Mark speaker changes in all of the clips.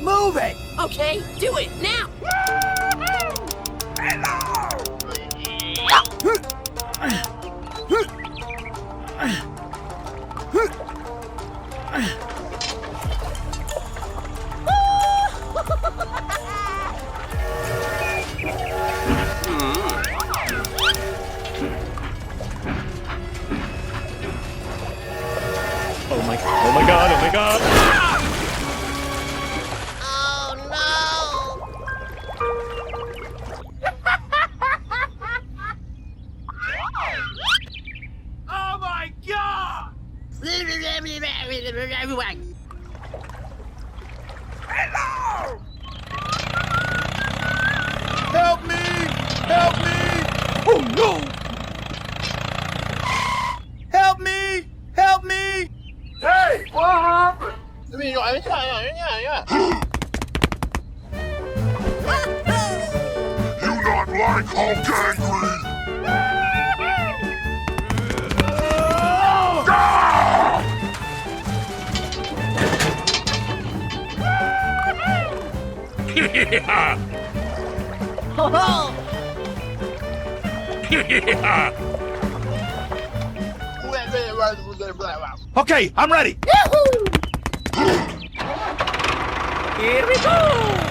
Speaker 1: Move it!
Speaker 2: Okay, do it now!
Speaker 3: Oh my god, oh my god!
Speaker 2: Oh
Speaker 1: Oh my god!
Speaker 2: no!
Speaker 1: Hello! Help me! Help me! Oh no! Help me! Help me! Hey, what happened?
Speaker 4: Do not like Hulk angry!
Speaker 1: Okay, I'm ready.
Speaker 2: Here we go!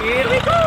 Speaker 2: Here we go!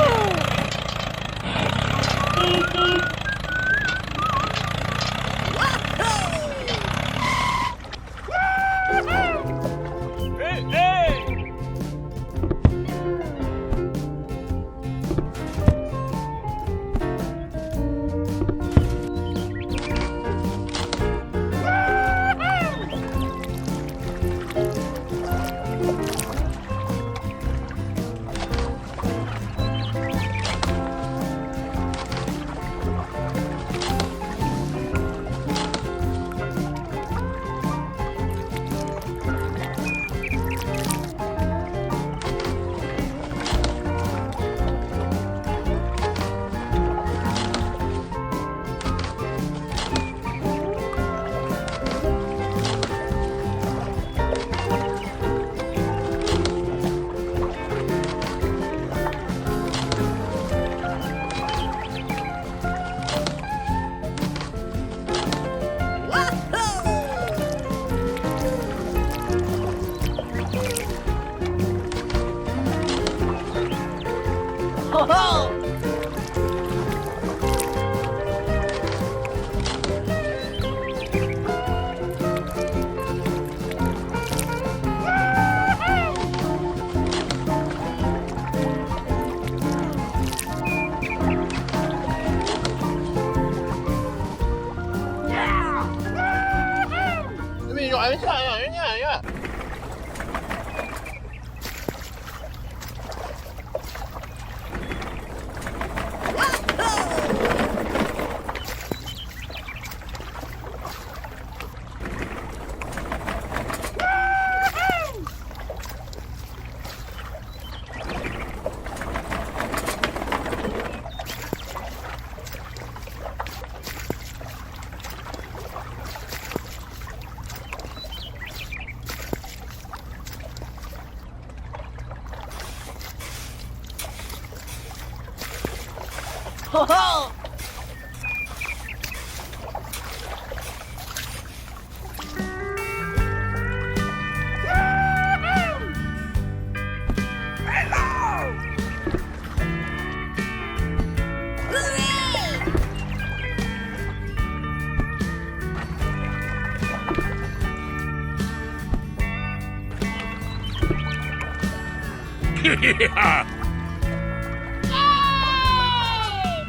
Speaker 2: Ho ho!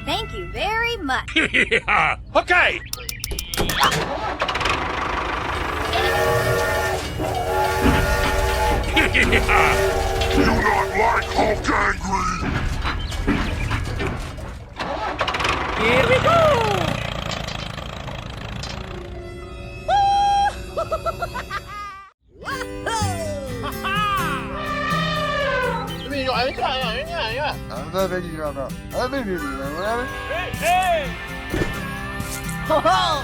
Speaker 5: Thank you very much.
Speaker 1: Okay.
Speaker 4: not like Hulk angry?
Speaker 2: Here we go! Ho ho!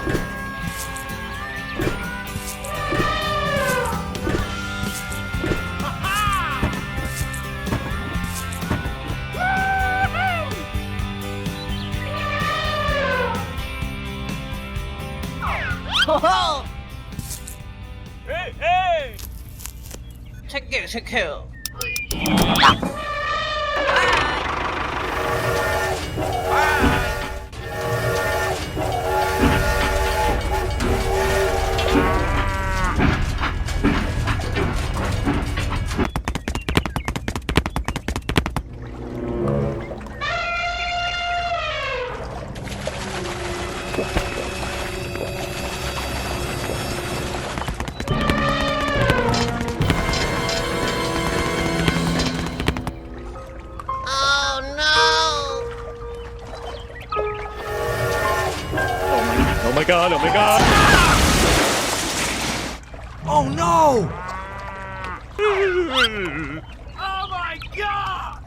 Speaker 2: Ho ho!
Speaker 1: Hey, hey!
Speaker 2: Check it, check it. Oh no!
Speaker 3: Oh my god, oh my god!
Speaker 1: Oh no! Oh my god!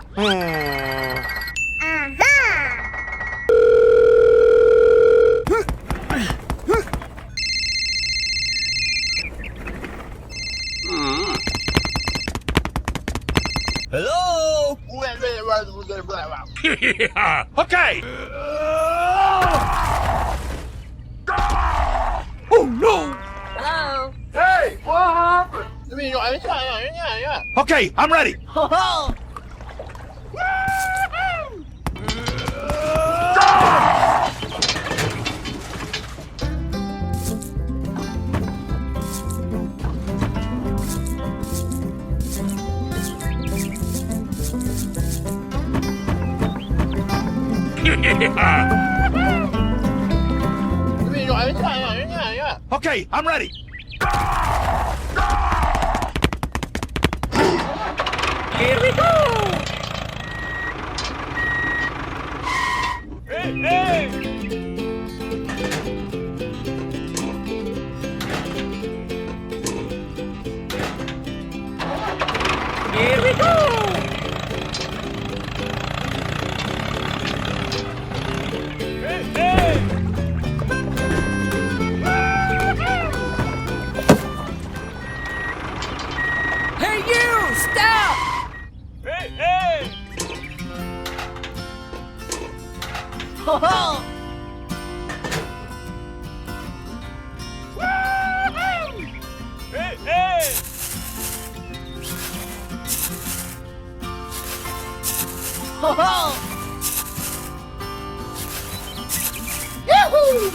Speaker 1: Hello? Okay! Oh no!
Speaker 2: Hello?
Speaker 1: Hey, what happened? Okay, I'm ready.
Speaker 2: Ho ho!
Speaker 1: Okay, I'm ready.
Speaker 2: Here we go!
Speaker 1: Hey, hey!
Speaker 2: Here we go!
Speaker 1: Hey, hey!
Speaker 2: Hey you! Stop!
Speaker 1: Hey, hey!
Speaker 2: Ho ho!
Speaker 1: Hey, hey!
Speaker 2: Ho ho! Yahoo!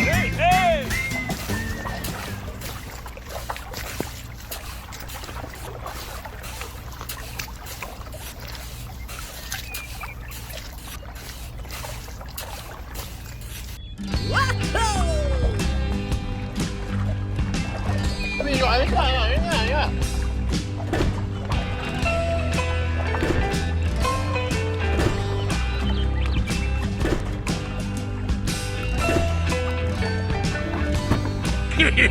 Speaker 1: Hey, hey!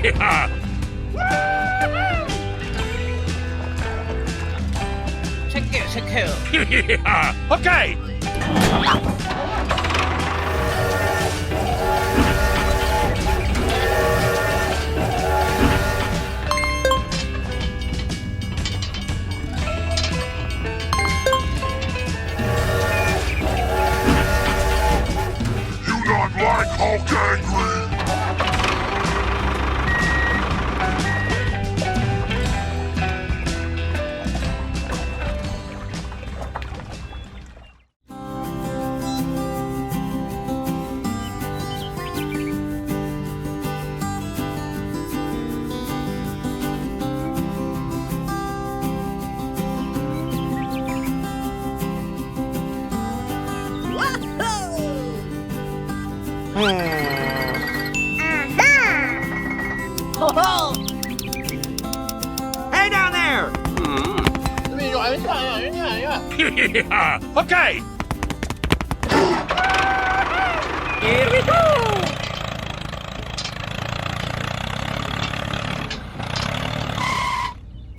Speaker 3: Yeah!
Speaker 2: Electrical.
Speaker 1: Okay.
Speaker 4: You not like Hulk angry?
Speaker 2: Ho-ho!
Speaker 1: Hey down there. Okay.
Speaker 2: Here we go!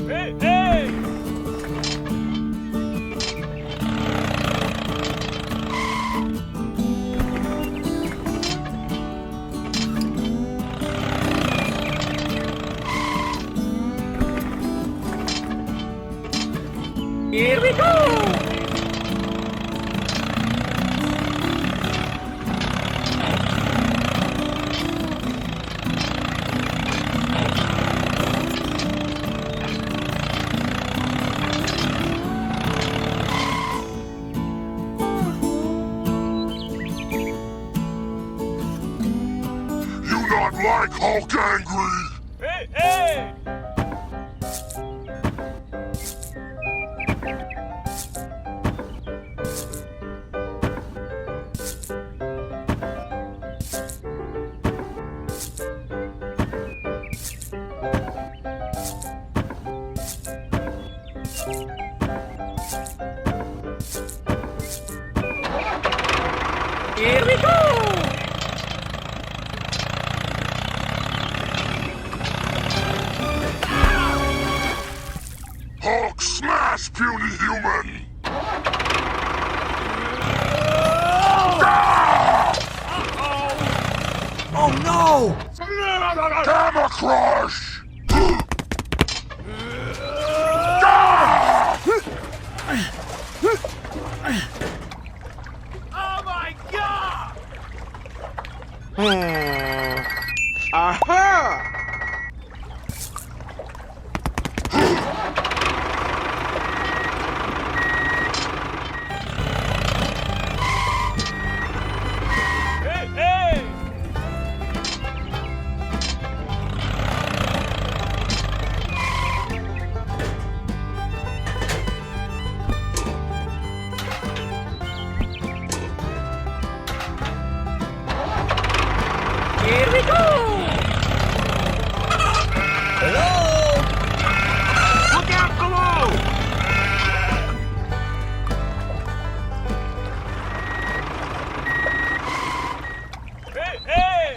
Speaker 3: Hey, hey!
Speaker 2: Here we go!
Speaker 4: You not like Hulk angry?
Speaker 3: Hey, hey!
Speaker 2: Here we go!
Speaker 4: Hulk smash, puny human!
Speaker 1: Oh no.
Speaker 4: Gamma Crush!
Speaker 1: Oh my God. Aha.
Speaker 3: Hey, hey!
Speaker 2: Here we go!
Speaker 1: Hello. Look out below.
Speaker 3: Hey, hey!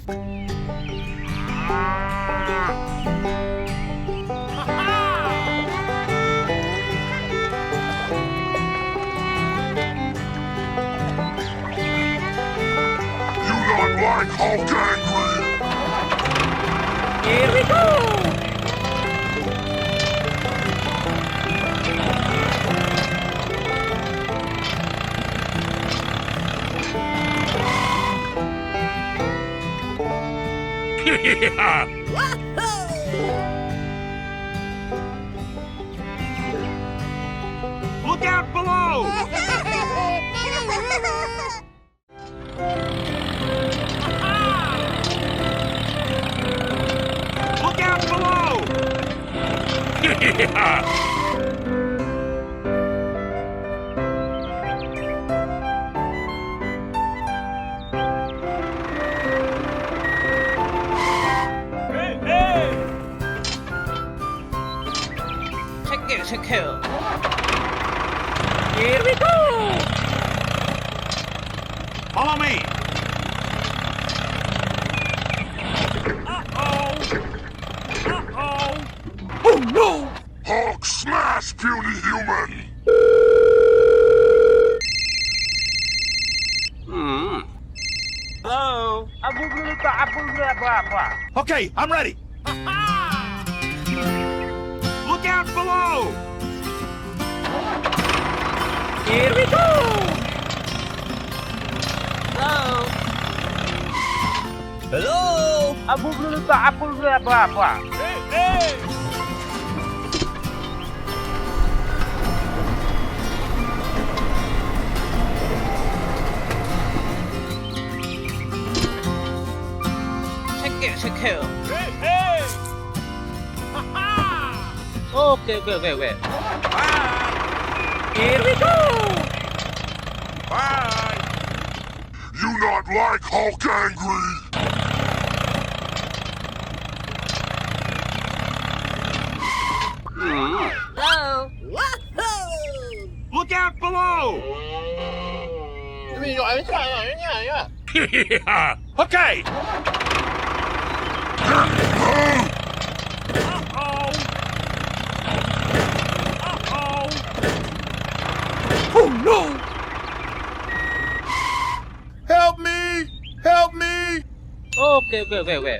Speaker 4: You not like Hulk angry?
Speaker 2: Here we go!
Speaker 3: Look out below! Look out below! Hey, hey!
Speaker 2: 체크, 체크. Here we go!
Speaker 3: Follow me! Uh-oh! Uh-oh!
Speaker 2: Oh no!
Speaker 4: Hulk smash, puny human!
Speaker 3: Hello?
Speaker 1: Okay, I'm ready.
Speaker 3: Look out below!
Speaker 2: Here we go! Hello?
Speaker 3: Hey, hey!
Speaker 2: 체크, 체크.
Speaker 3: Hey, hey!
Speaker 2: 오케이, 오케이, 오케이, 오케이.
Speaker 3: Bye!
Speaker 2: Here we go!
Speaker 3: Bye!
Speaker 4: You not like Hulk angry?
Speaker 2: Hello?
Speaker 3: Look out below!
Speaker 1: Okay.
Speaker 3: Uh-oh! Uh-oh!
Speaker 1: Oh no! Help me! Help me!
Speaker 2: 오케이, 오케이, 오케이, 오케이.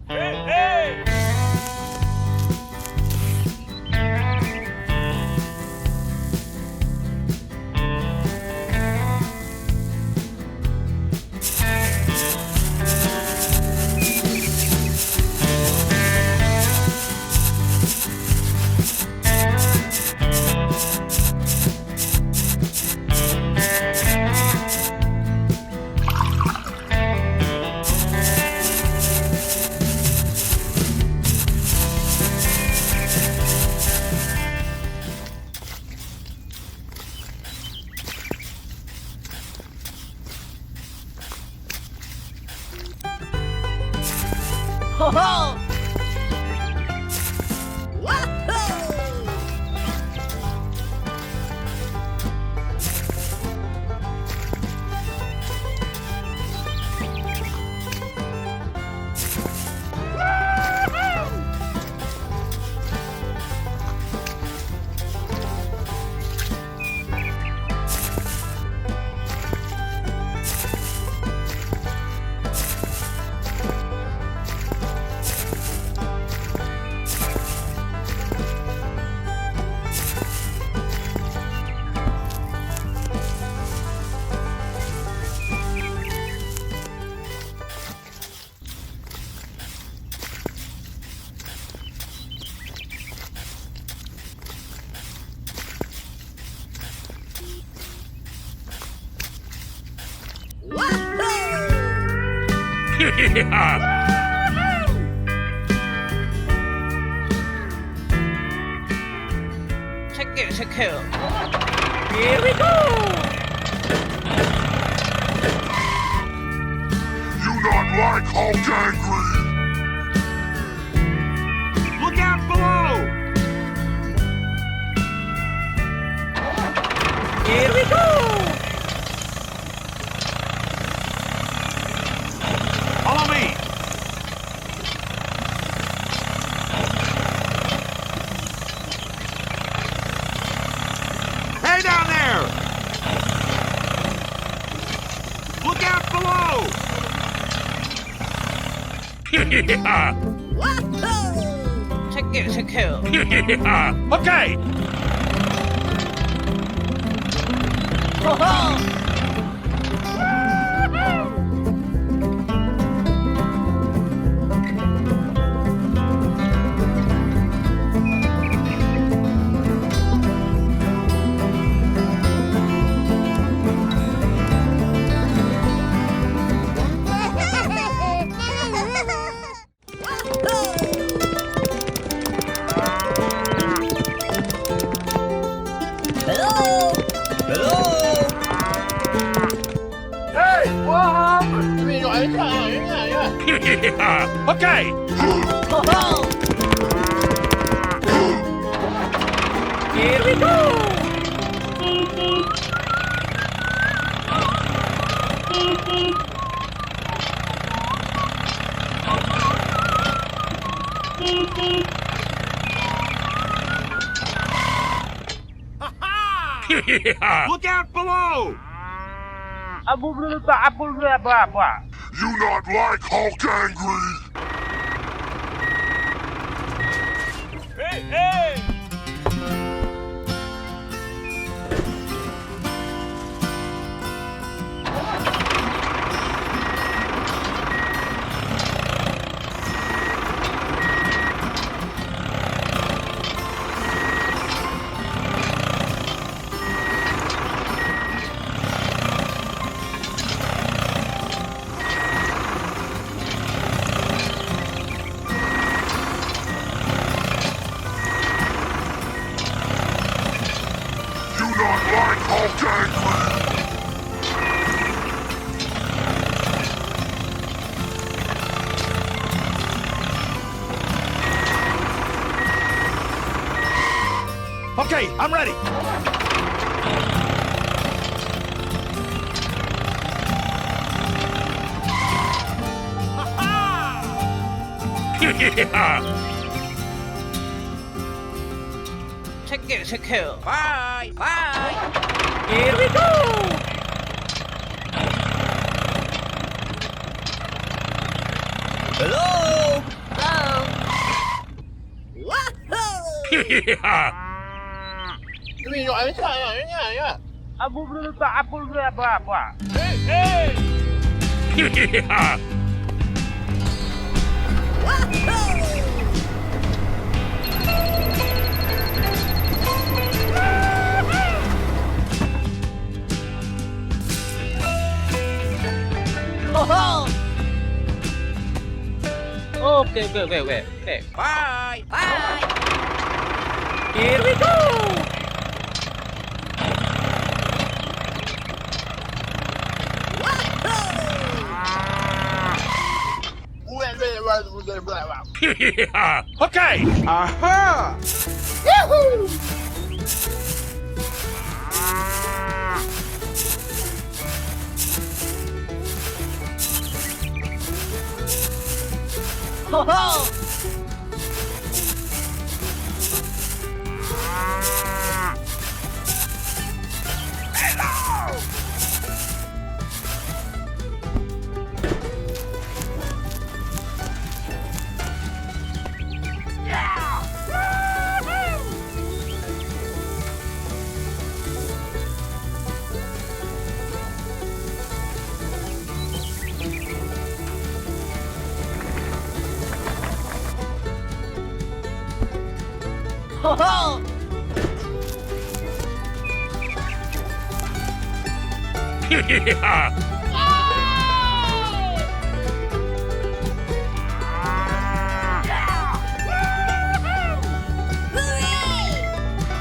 Speaker 3: Hey, hey!
Speaker 2: 호호! 체크, 체크. Here we go!
Speaker 4: You not like Hulk angry?
Speaker 3: Look out below!
Speaker 2: Here we go!
Speaker 3: Follow me!
Speaker 5: Woohoo!
Speaker 2: Check it.
Speaker 3: Okay.
Speaker 5: Hello?
Speaker 1: Hey, what happened?
Speaker 3: Okay.
Speaker 2: Here we go.
Speaker 3: Look out below.
Speaker 4: You not like Hulk angry?
Speaker 3: Hey.
Speaker 4: You not like Hulk angry?
Speaker 3: Okay, I'm ready.
Speaker 2: Check it. Bye. Here we go.
Speaker 1: Hello?
Speaker 5: Woohoo!
Speaker 3: Hey.
Speaker 5: Woohoo!
Speaker 2: Okay. Bye.
Speaker 5: Bye!
Speaker 2: Here we go.
Speaker 3: Okay.
Speaker 1: Aha!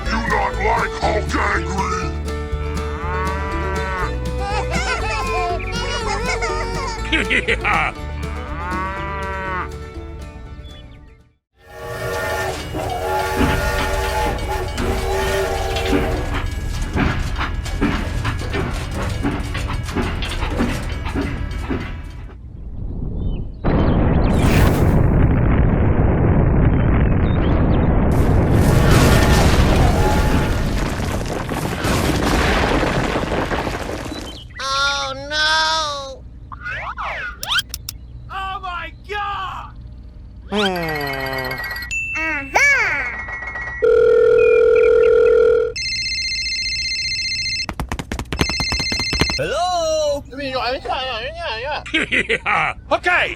Speaker 4: You not like Hulk angry?
Speaker 1: Hello?
Speaker 3: Okay.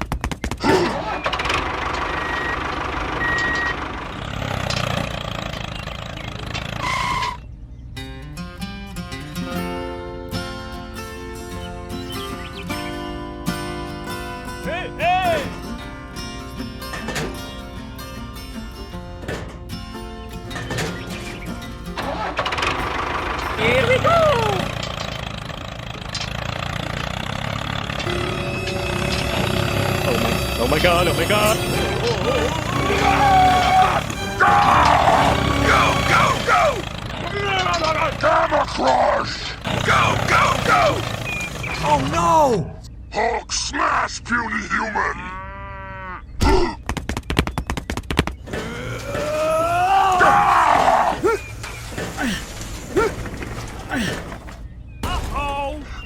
Speaker 1: Hey, hey!
Speaker 2: Here we go!
Speaker 3: Oh my god, oh my god.
Speaker 4: Gamma Crush! Go, go, go!
Speaker 1: Oh no!
Speaker 4: Hulk smash, puny human!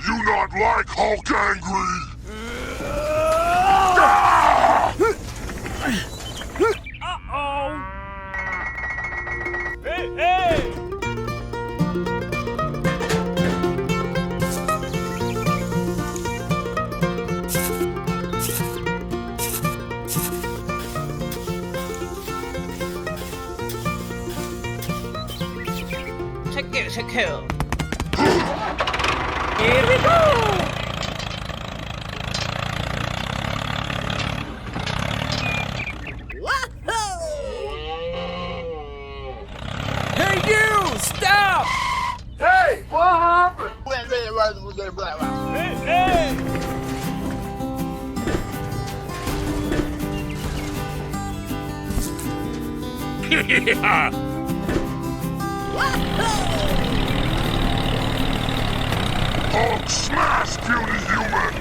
Speaker 4: You not like Hulk angry?
Speaker 1: Hey, hey!
Speaker 2: Check it, check it. Here we go!
Speaker 1: Hey, you! Stop!
Speaker 4: Hey, what happened?
Speaker 1: Hey, hey!
Speaker 4: Hulk smash, puny human!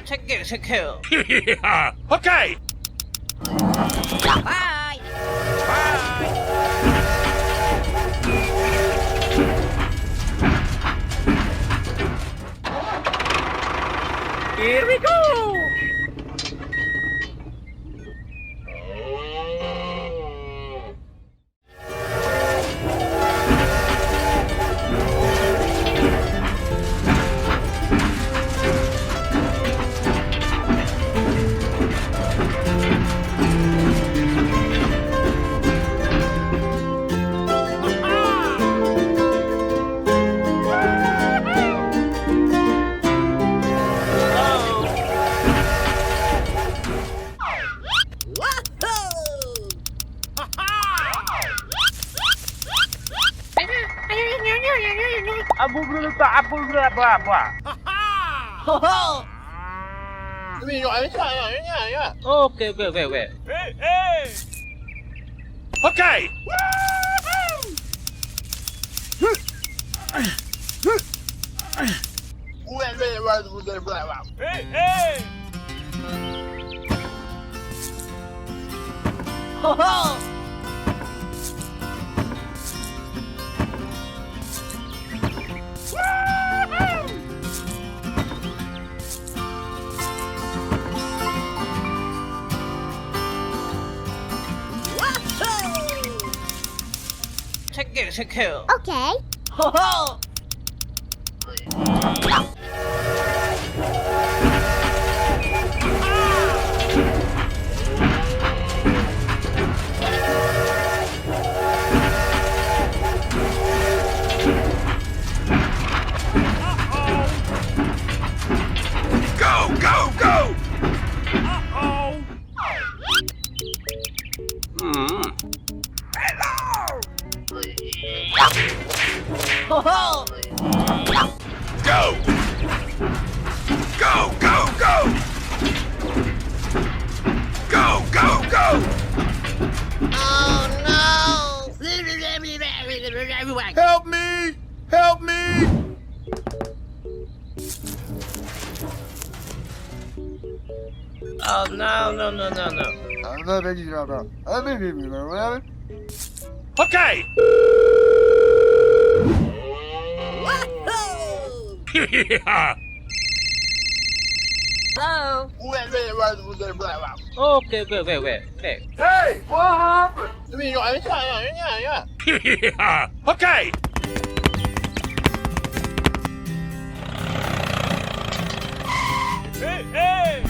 Speaker 2: Check it, check it.
Speaker 3: Okay.
Speaker 2: Bye! Bye! Here we go!
Speaker 5: Ho ho!
Speaker 2: Okay, okay.
Speaker 3: Hey, hey! Okay! Hey, hey!
Speaker 5: Ho ho! Wahoo!
Speaker 2: Check it.
Speaker 6: Okay.
Speaker 5: Ho ho!
Speaker 3: Go, go, go! Uh-oh!
Speaker 5: Ho ho!
Speaker 3: Go! Go, go, go! Go, go, go!
Speaker 5: Oh no!
Speaker 1: Help me! Help me!
Speaker 2: Oh no.
Speaker 3: Okay!
Speaker 5: Wahoo!
Speaker 3: Yeah!
Speaker 5: Hello?
Speaker 2: Okay.
Speaker 1: Hey, what happened?
Speaker 3: Yeah! Okay! Hey, hey!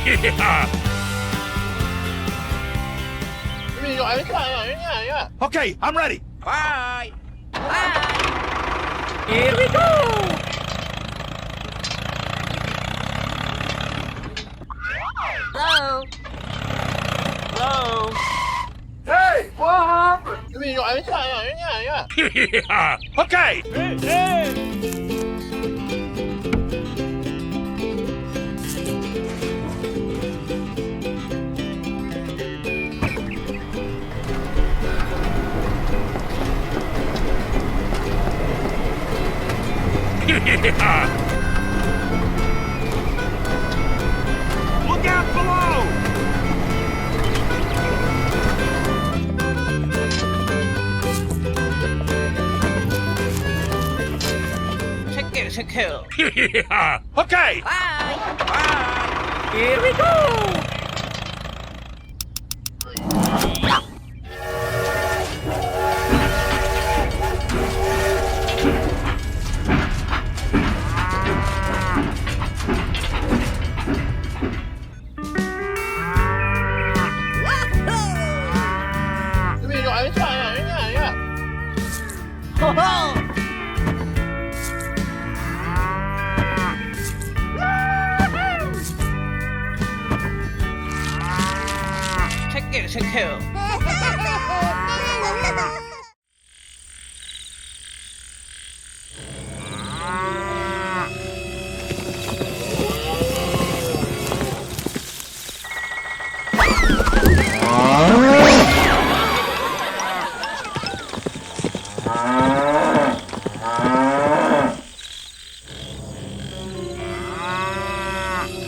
Speaker 3: Yeah!
Speaker 1: Okay, I'm ready.
Speaker 2: Bye. Here we go.
Speaker 5: Hello?
Speaker 2: Hello.
Speaker 1: Hey, what happened?
Speaker 3: Yeah! Okay!
Speaker 1: Hey, hey!
Speaker 3: Yeah! Look out below!
Speaker 2: Check it.
Speaker 3: Yeah! Okay!
Speaker 2: Bye. Here we go.
Speaker 5: Ho ho!
Speaker 2: Check it.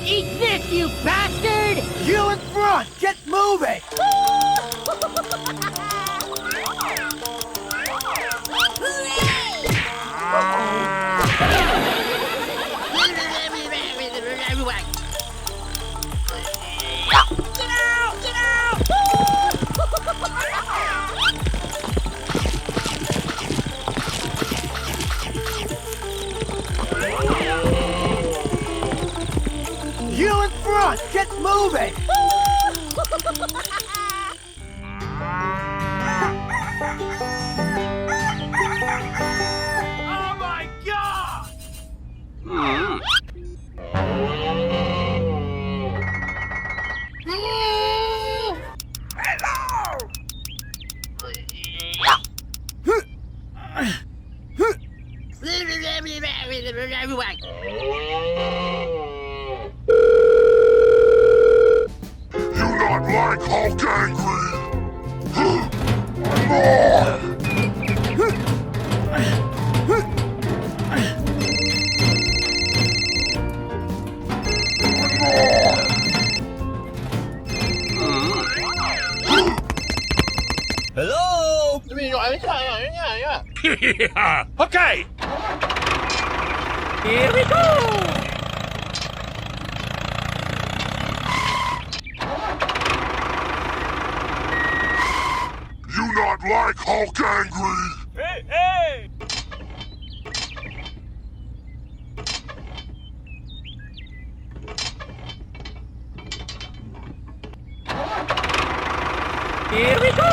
Speaker 5: Eat this, you bastard!
Speaker 1: You in front! Get moving!
Speaker 5: Get out! Get
Speaker 1: in front! Get moving! Oh my god!
Speaker 4: You not like Hulk angry?
Speaker 1: Hello?
Speaker 3: Okay.
Speaker 2: Here we go!
Speaker 4: You not like Hulk angry?
Speaker 3: Hey, hey!
Speaker 2: Here we go!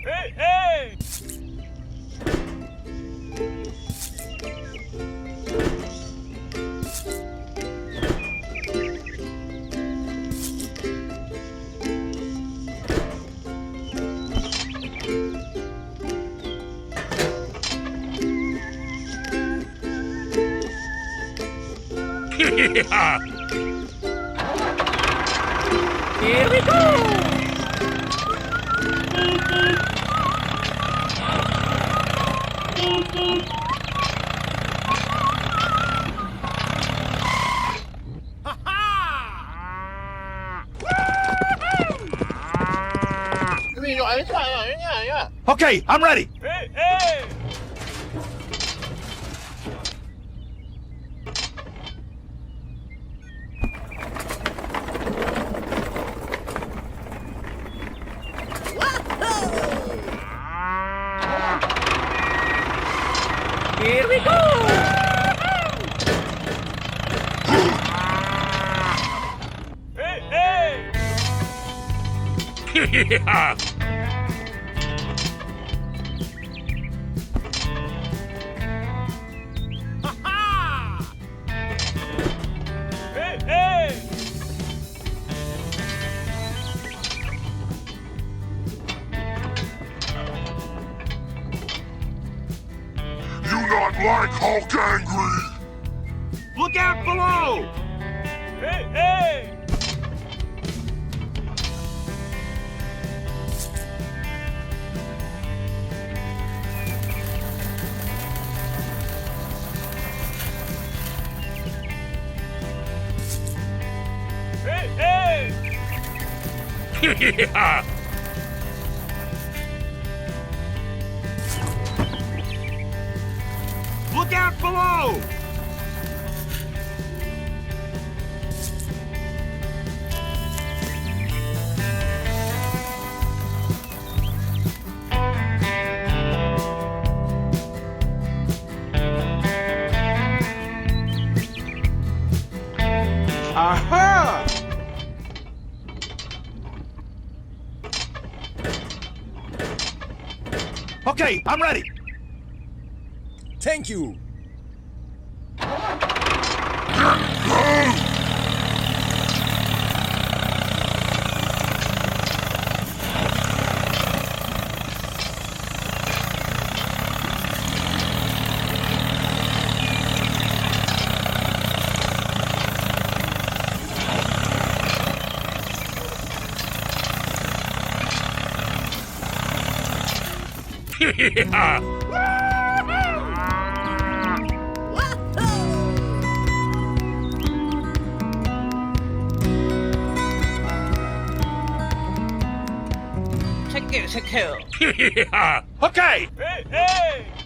Speaker 3: Hey, hey!
Speaker 2: Here we go!
Speaker 1: Okay, I'm ready.
Speaker 3: Hey, hey!
Speaker 2: Here we go!
Speaker 3: Hey, hey! Hey, hey!
Speaker 4: You not like Hulk angry?
Speaker 3: Look out below! Hey, hey! Hey, hey! Look out below! Aha!
Speaker 1: Okay, I'm ready. Thank you.
Speaker 2: Check it, check it.
Speaker 3: Okay! Hey, hey!